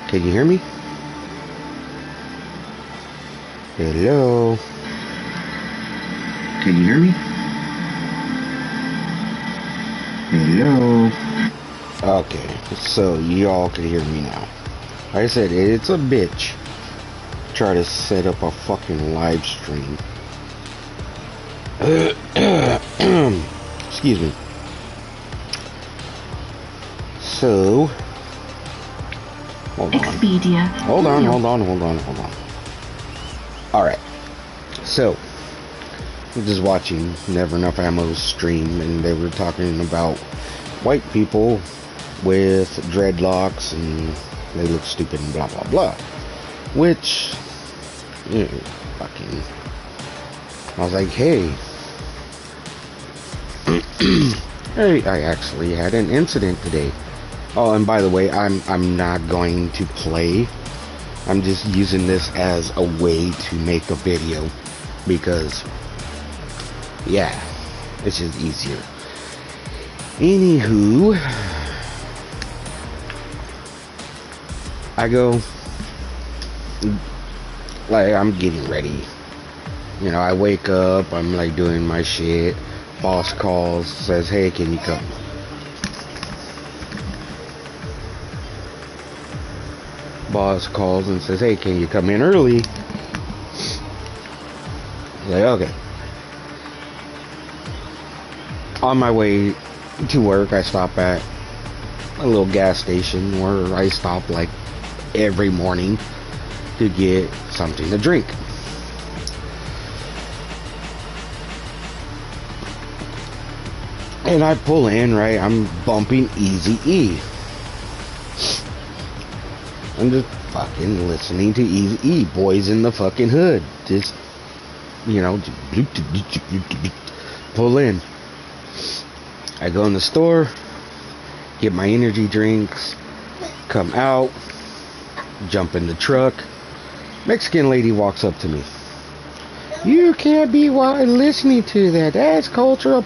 Can you hear me? Hello? Can you hear me? Hello? Okay, so y'all can hear me now. Like I said, it's a bitch. Try to set up a fucking live stream. Excuse me. So, hold on. Expedia. Hold on. Alright. So, I'm just watching Never Enough Ammo's stream, and they were talking about white people with dreadlocks, and they look stupid and blah blah blah. Which, fucking, I was like, hey, hey, I actually had an incident today. Oh, and by the way, I'm not going to play. I'm just using this as a way to make a video because, yeah, it's just easier. Anywho, I go, like, I'm getting ready. You know, I wake up, I'm like doing my shit. Boss calls, says, hey, can you come? Boss calls and says, hey, can you come in early? Like, okay. On my way to work, I stop at a little gas station where I stop like every morning to get something to drink. And I pull in, right? I'm bumping Eazy-E. I'm just fucking listening to Eazy-E, Boys in the fucking Hood. Just, you know, pull in. I go in the store, get my energy drinks, come out, jump in the truck. Mexican lady walks up to me. You can't be listening to that. That's cultural.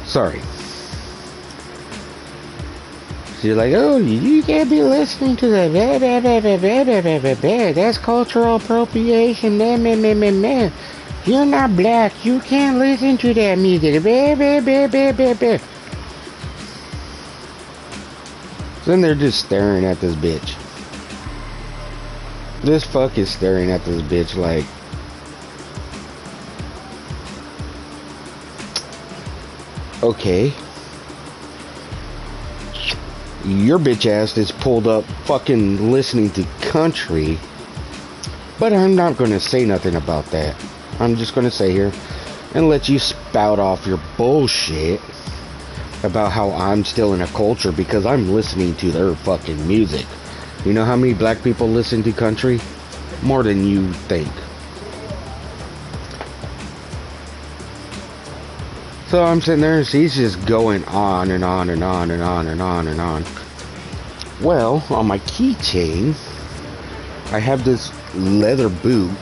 Sorry. She's like, oh, you can't be listening to that. That's cultural appropriation. Man. You're not black. You can't listen to that music. Then they're just staring at this bitch. This fuck is staring at this bitch like, okay, your bitch ass is pulled up fucking listening to country, but I'm not going to say nothing about that. I'm just going to sit here and let you spout off your bullshit about how I'm still in a culture because I'm listening to their fucking music. You know how many black people listen to country? More than you think. So I'm sitting there and she's just going on and on and on and on and on and on. Well, on my keychain, I have this leather boot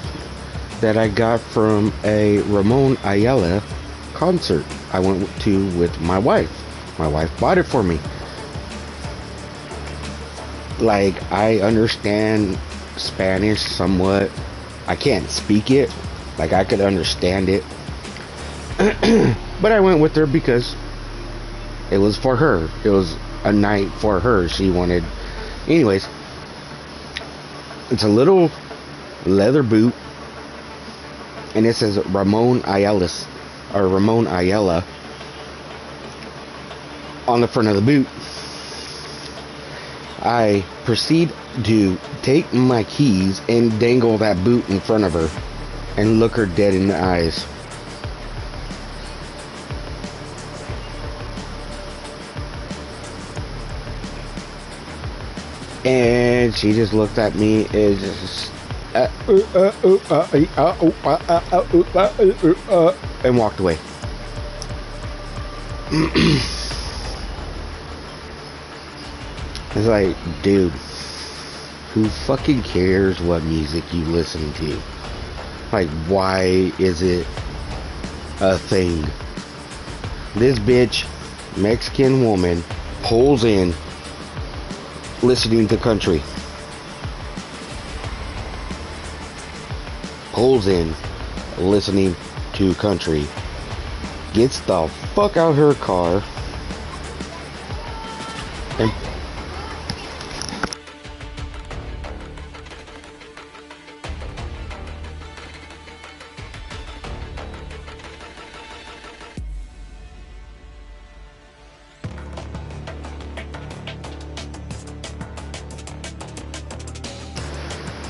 that I got from a Ramon Ayala concert I went to with my wife. My wife bought it for me. Like, I understand Spanish somewhat. I can't speak it. Like, I could understand it. But I went with her because it was for her. It was a night for her. She wanted... Anyways, it's a little leather boot. And it says Ramon Ayala on the front of the boot. I proceed to take my keys and dangle that boot in front of her and look her dead in the eyes. And she just looked at me and just and walked away. It's like, dude, who fucking cares what music you listen to? Like, why is it a thing? This bitch, Mexican woman, pulls in listening to country. Pulls in listening to country. Gets the fuck out of her car. And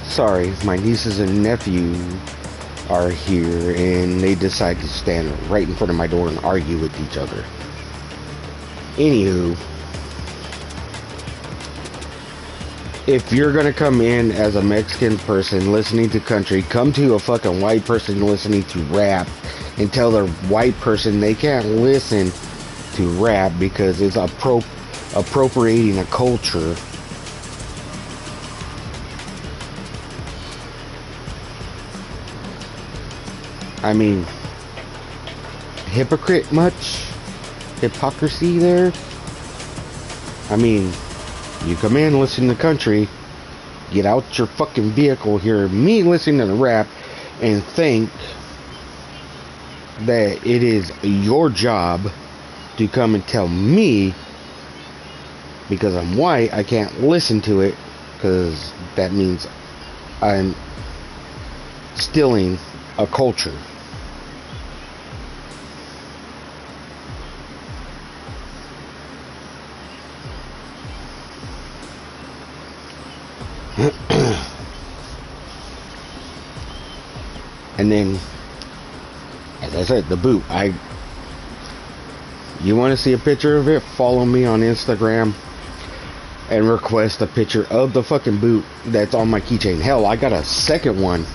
sorry, my nieces and nephew are here and they decide to stand right in front of my door and argue with each other. Anywho, if you're gonna come in as a Mexican person listening to country, come to a fucking white person listening to rap and tell the white person they can't listen to rap because it's appropriating a culture. I mean, hypocrite much? Hypocrisy there? I mean, you come in, listen to country, get out your fucking vehicle, hear me listening to rap, and think that it is your job to come and tell me, because I'm white, I can't listen to it, because that means I'm stealing a culture. And then, as I said, the boot. You want to see a picture of it? Follow me on Instagram and request a picture of the fucking boot that's on my keychain. Hell, I got a second one.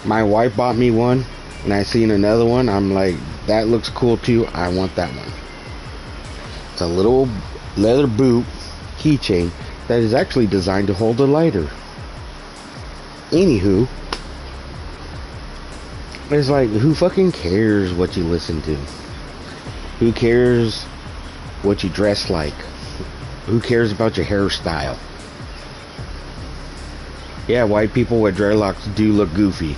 My wife bought me one, and I seen another one. I'm like, that looks cool too. I want that one. It's a little leather boot keychain that is actually designed to hold a lighter. Anywho, it's like, who fucking cares what you listen to? Who cares what you dress like? Who cares about your hairstyle? Yeah, white people with dreadlocks do look goofy.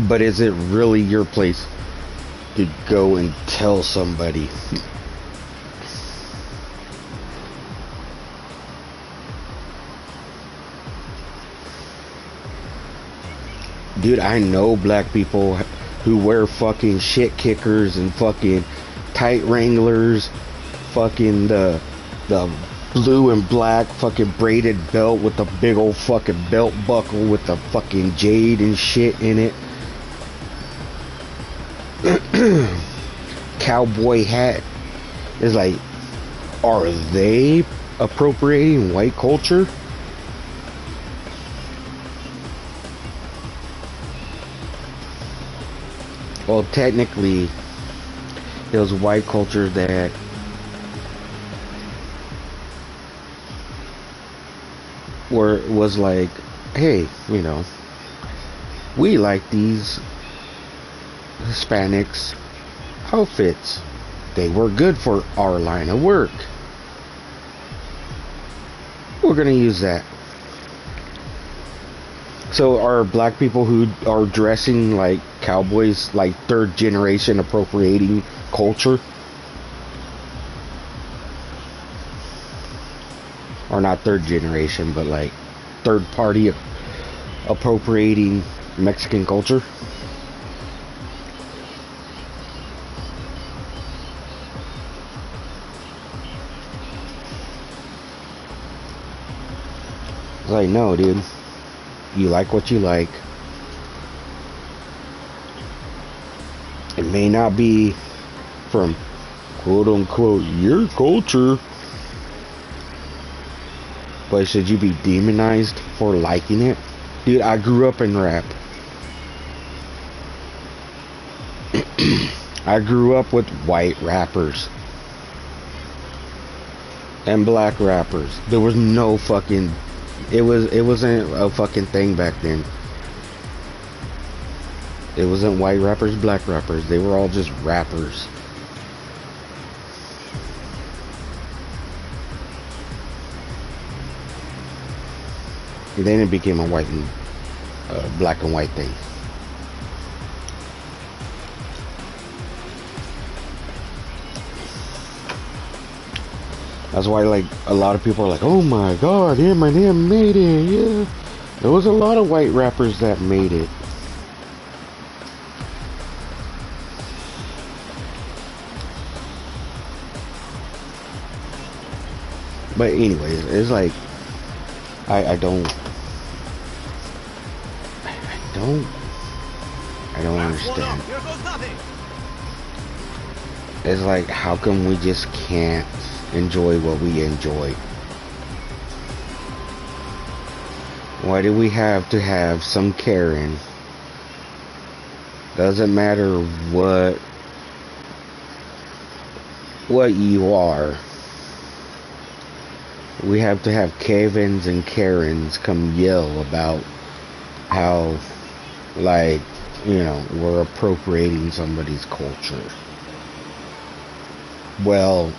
But is it really your place to go and tell somebody? Dude, I know black people who wear fucking shit kickers and fucking tight Wranglers, fucking the blue and black fucking braided belt with the big old fucking belt buckle with the fucking jade and shit in it. Cowboy hat. It's like, are they appropriating white culture? Well, technically, it was white culture that was like, hey, you know, we like these Hispanics outfits. They were good for our line of work. We're gonna use that. So are black people who are dressing like cowboys like third generation appropriating culture? Or not third generation, but like third party appropriating Mexican culture? Like, no, dude. You like what you like. It may not be from quote unquote your culture, but should you be demonized for liking it? Dude, I grew up in rap. I grew up with white rappers and black rappers. There was no fucking, it wasn't a fucking thing back then. It wasn't white rappers, black rappers. They were all just rappers. And then it became a white and black and white thing. That's why, like, a lot of people are like, oh my god, Eminem made it, yeah. There was a lot of white rappers that made it. But anyways, it's like, I don't understand. It's like, how come we just can't enjoy what we enjoy? Why do we have to have some Karen? Doesn't matter what you are. We have to have Kevins and Karens come yell about how, like, you know, we're appropriating somebody's culture. Well,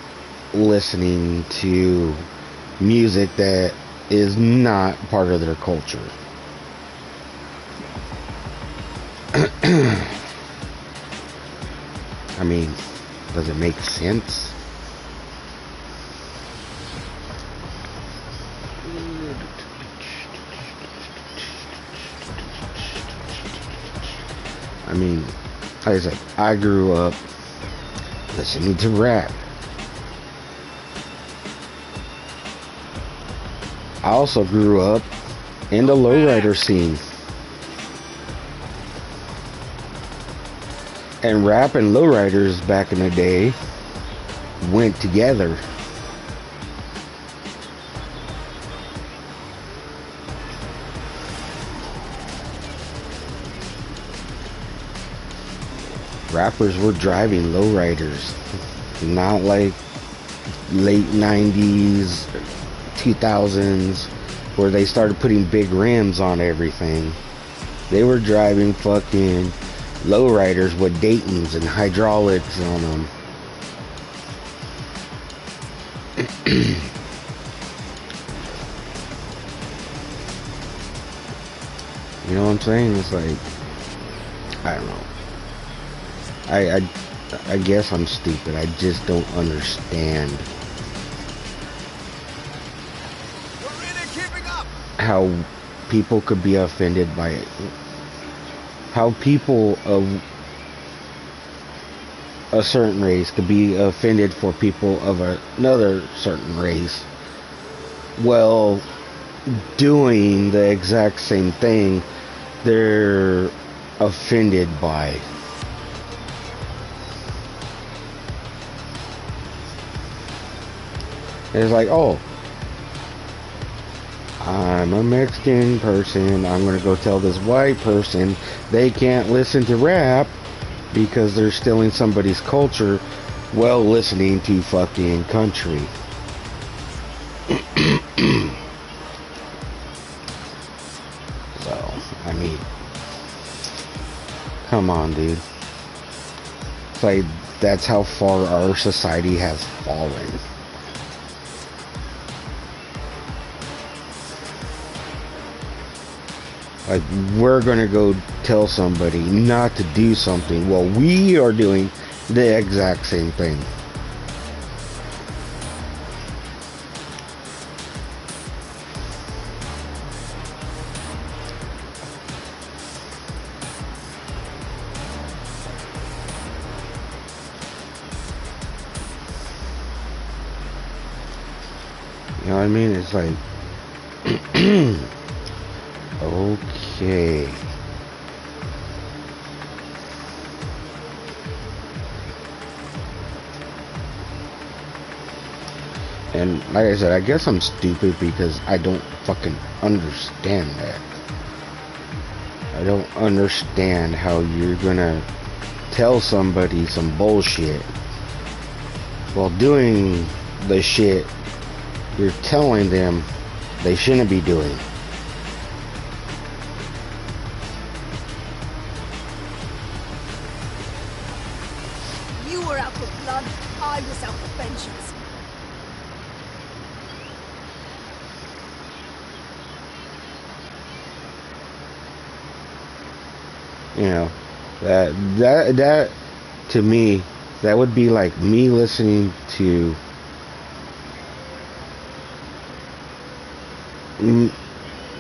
listening to music that is not part of their culture. I mean, does it make sense? I mean, like I said, I grew up listening to rap. I also grew up in the lowrider scene. And rap and lowriders back in the day went together. Rappers were driving lowriders, not like late 90s, 2000s, where they started putting big rims on everything. They were driving fucking lowriders with Daytons and hydraulics on them. You know what I'm saying? It's like, I don't know. I guess I'm stupid. I just don't understand how people could be offended by it. How people of a certain race could be offended for people of another certain race. Well, doing the exact same thing, they're offended by. It's like, oh, I'm a Mexican person, I'm gonna go tell this white person they can't listen to rap because they're stealing somebody's culture while listening to fucking country. So, I mean, come on, dude. It's like, that's how far our society has fallen. Like, we're gonna go tell somebody not to do something while we are doing the exact same thing. You know what I mean? It's like, okay. And like I said, I guess I'm stupid because I don't fucking understand that. I don't understand how you're gonna tell somebody some bullshit while doing the shit you're telling them they shouldn't be doing. You were out for blood, I was out for vengeance. You know, that to me, that would be like me listening to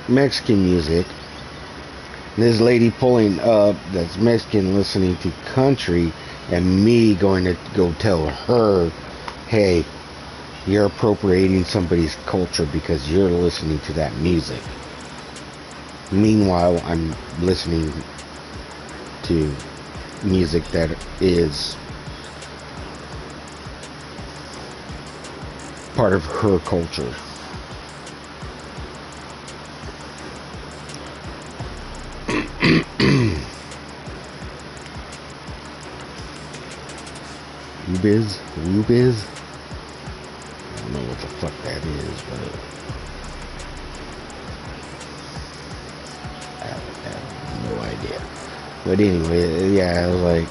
Mexican music. This lady pulling up that's Mexican listening to country, and me going to go tell her, hey, you're appropriating somebody's culture because you're listening to that music. Meanwhile, I'm listening to music that is part of her culture. Ubiz? I don't know what the fuck that is, but I have no idea. But anyway, yeah, I was like,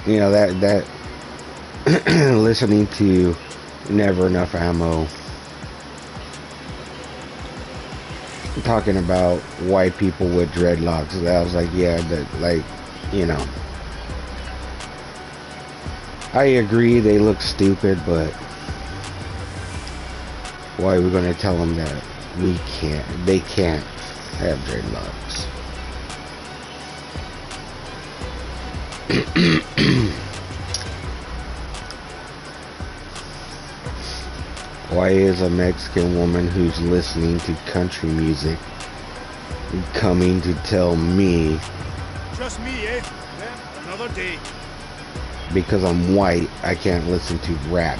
you know, that listening to Never Enough Ammo talking about white people with dreadlocks. I was like, yeah, that, like, you know, I agree they look stupid, but why are we going to tell them that they can't have dreadlocks? Why is a Mexican woman who's listening to country music coming to tell me? Just me, eh? Yeah, another day. Because I'm white, I can't listen to rap.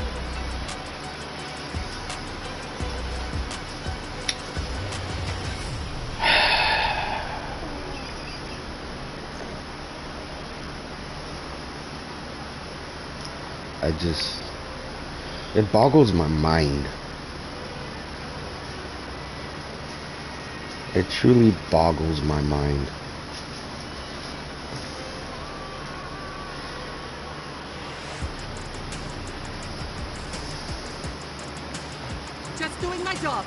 It boggles my mind. It truly boggles my mind. Just doing my job.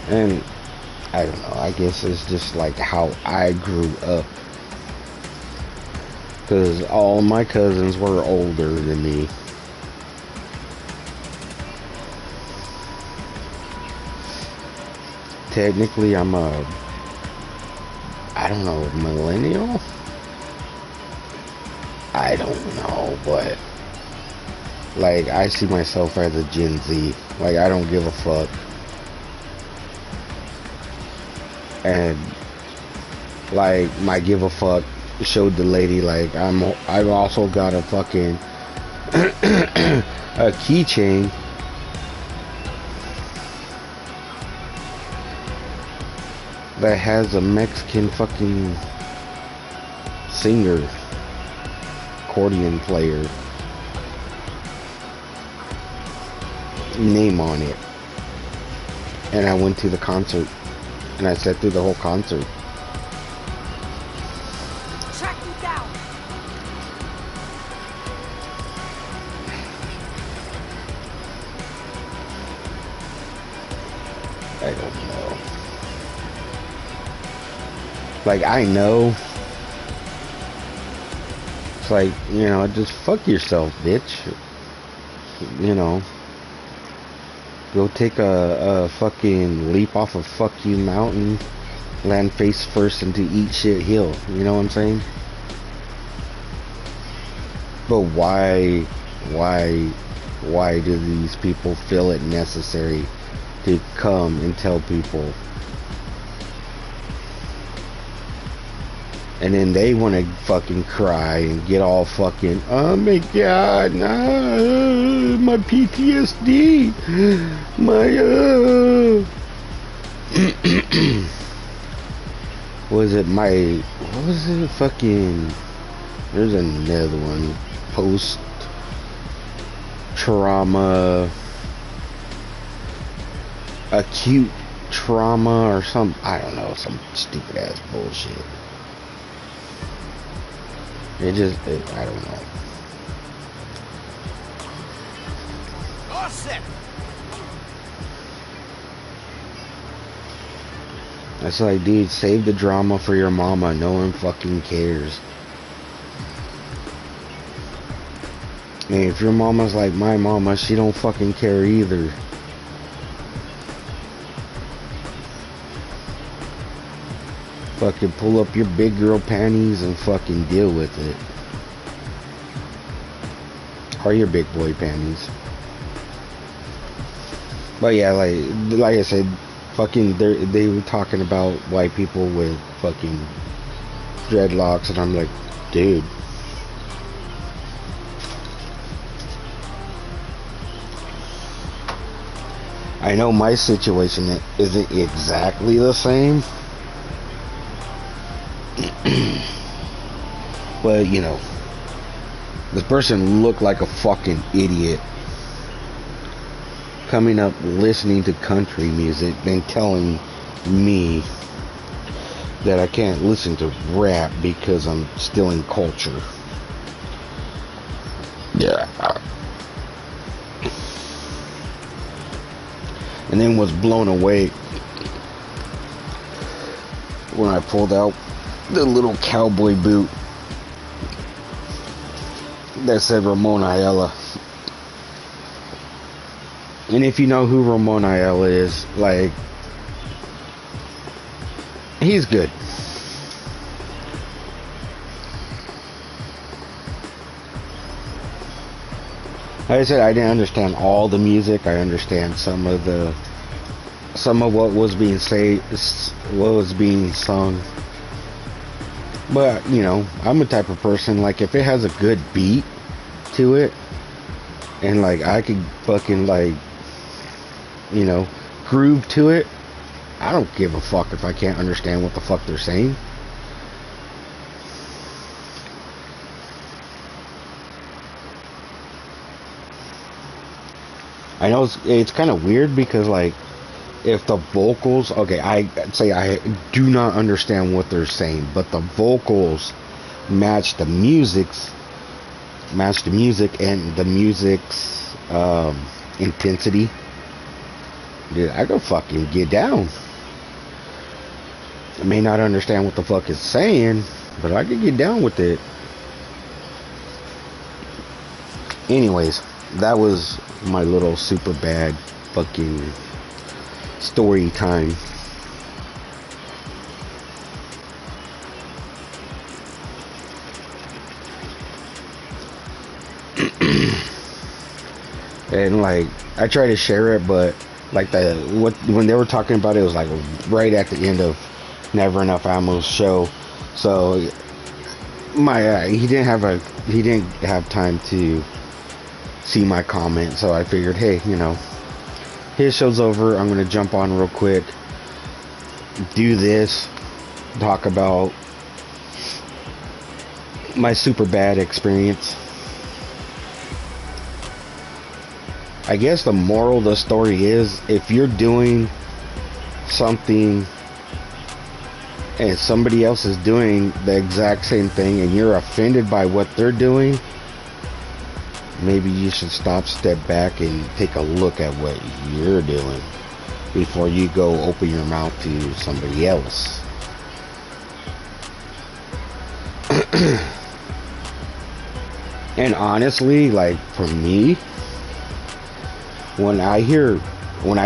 And I don't know, I guess it's just like how I grew up. Because all my cousins were older than me. Technically, I'm I don't know, millennial? I don't know, but like, I see myself as a Gen Z. Like, I don't give a fuck. And like, my give a fuck showed the lady, like, I've also got a fucking a keychain that has a Mexican fucking singer, accordion player name on it. And I went to the concert and I sat through the whole concert. Track me down. I don't know. Like, I know. It's like, you know, just fuck yourself, bitch. You know. Go take a fucking leap off of fuck you mountain, land face first into eat shit hill. You know what I'm saying? But why do these people feel it necessary to come and tell people? And then they want to fucking cry and get all fucking, oh my god, my PTSD, my Was it my, what was it, fucking, there's another one, post trauma, acute trauma or some, I don't know, some stupid ass bullshit. I don't know. All set. That's like, dude, save the drama for your mama. No one fucking cares. And if your mama's like my mama, she don't fucking care either. Fucking pull up your big girl panties and fucking deal with it. Or your big boy panties. But yeah, like I said, fucking they were talking about white people with fucking dreadlocks, and I'm like, dude. I know my situation isn't exactly the same. But, you know, this person looked like a fucking idiot coming up listening to country music and telling me that I can't listen to rap because I'm still in culture. Yeah. And then was blown away when I pulled out the little cowboy boot that said Ramon Ayala. And if you know who Ramon Ayala is, like, he's good. Like I said, I didn't understand all the music. I understand some of what was being sung. But, you know, I'm the type of person, like, if it has a good beat to it, and, like, I could fucking, like, you know, groove to it, I don't give a fuck if I can't understand what the fuck they're saying. I know it's kind of weird because, like, if the vocals, okay, I'd say I do not understand what they're saying, but the vocals match the music and the music's intensity. Dude, I could fucking get down. I may not understand what the fuck it's saying, but I could get down with it. Anyways, that was my little super bad fucking story time. And, like, I try to share it, but, like, when they were talking about it, it was like right at the end of Never Enough Ammo's show. So he didn't have time to see my comment, so I figured, hey, you know, his show's over, I'm gonna jump on real quick, do this, talk about my super bad experience. I guess the moral of the story is, if you're doing something and somebody else is doing the exact same thing and you're offended by what they're doing, maybe you should step back and take a look at what you're doing before you go open your mouth to somebody else. And honestly, like, for me, when I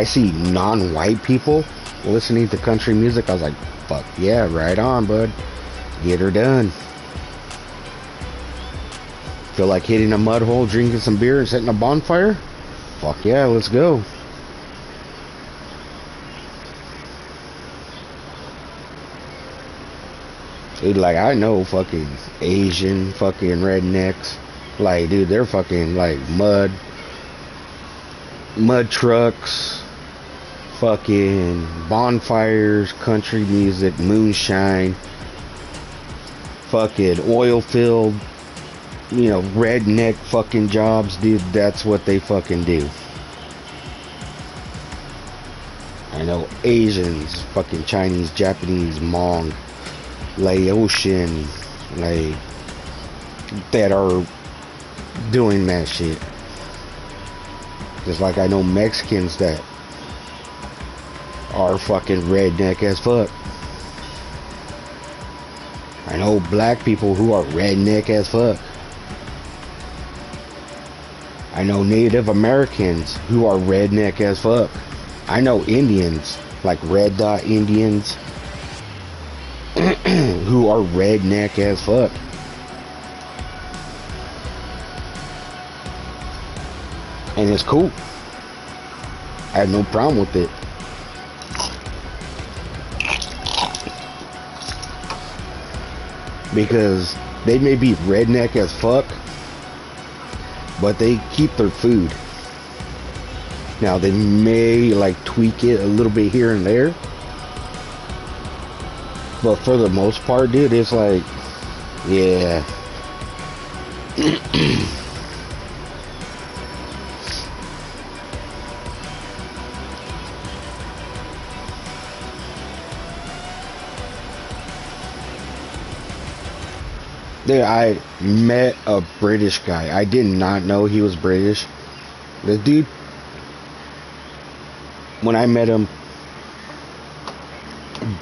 see non-white people listening to country music, I was like, fuck yeah, right on, bud. Get her done. Feel like hitting a mud hole, drinking some beer, and setting a bonfire? Fuck yeah, let's go. Dude, like, I know fucking Asian fucking rednecks. Like, dude, they're fucking, like, mud trucks, fucking bonfires, country music, moonshine, fucking oil field, you know, redneck fucking jobs, dude. That's what they fucking do. I know Asians, fucking Chinese, Japanese, Hmong, Laotian, like, that are doing that shit. Just like I know Mexicans that are fucking redneck as fuck. I know black people who are redneck as fuck. I know Native Americans who are redneck as fuck. I know Indians, like Red Dot Indians, who are redneck as fuck. And it's cool. I have no problem with it. Because they may be redneck as fuck, but they keep their food. Now they may like tweak it a little bit here and there, but for the most part, dude, it's like, yeah. Dude, I met a British guy. I did not know he was British. The dude, when I met him,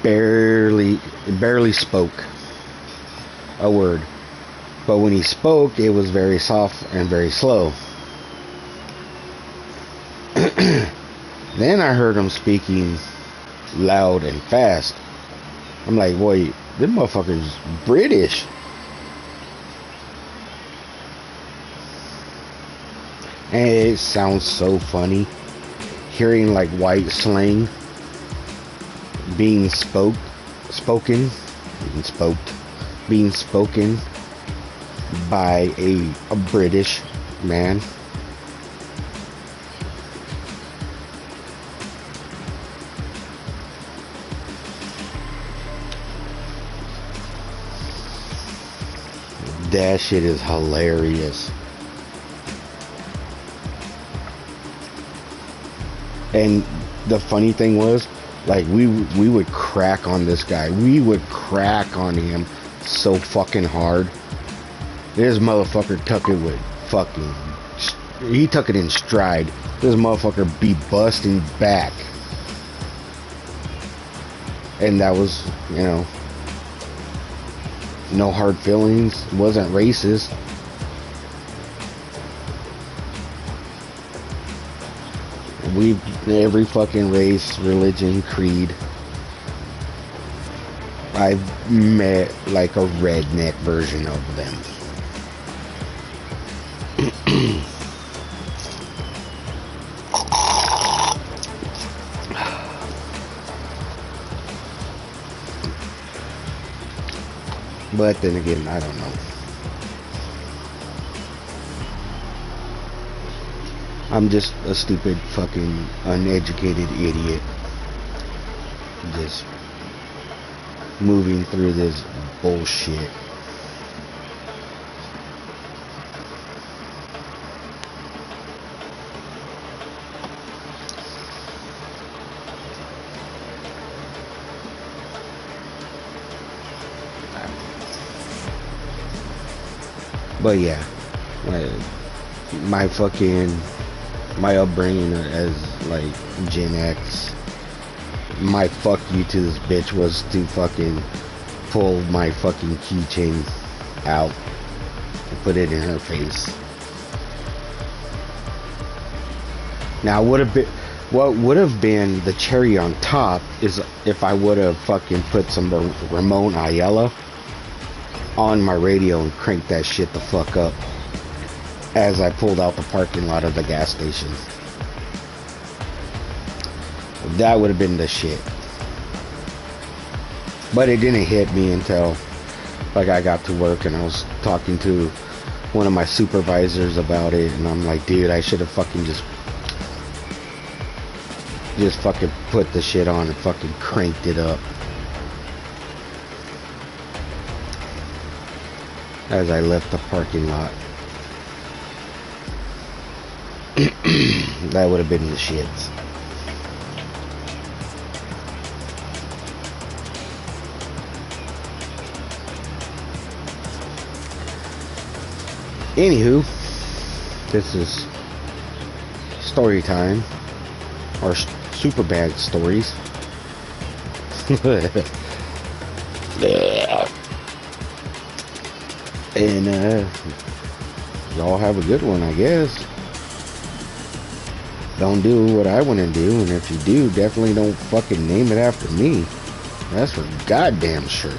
barely spoke a word. But when he spoke, it was very soft and very slow. Then I heard him speaking loud and fast. I'm like, wait, this motherfucker's British. And it sounds so funny hearing like white slang being spoken by a British man. That shit is hilarious. And the funny thing was, like, we would crack on this guy. We would crack on him so fucking hard. This motherfucker took it with fucking... He took it in stride. This motherfucker be busting back. And that was, you know, no hard feelings. Wasn't racist. Every fucking race, religion, creed, I've met like a redneck version of them. But then again, I don't know. I'm just a stupid, fucking, uneducated idiot. Just moving through this bullshit. But yeah, my upbringing as like Gen X, my fuck you to this bitch was to fucking pull my fucking keychain out and put it in her face. Now what would have been the cherry on top is if I would have fucking put some Ramon Ayala on my radio and cranked that shit the fuck up as I pulled out the parking lot of the gas station. That would have been the shit. But it didn't hit me until like I got to work and I was talking to one of my supervisors about it, and I'm like, dude, I should have fucking just just fucking put the shit on and fucking cranked it up. As I left the parking lot. That would have been the shits. Anywho, this is story time, or super bad stories. And y'all have a good one, I guess. Don't do what I want to do, and if you do, definitely don't fucking name it after me. That's for goddamn sure.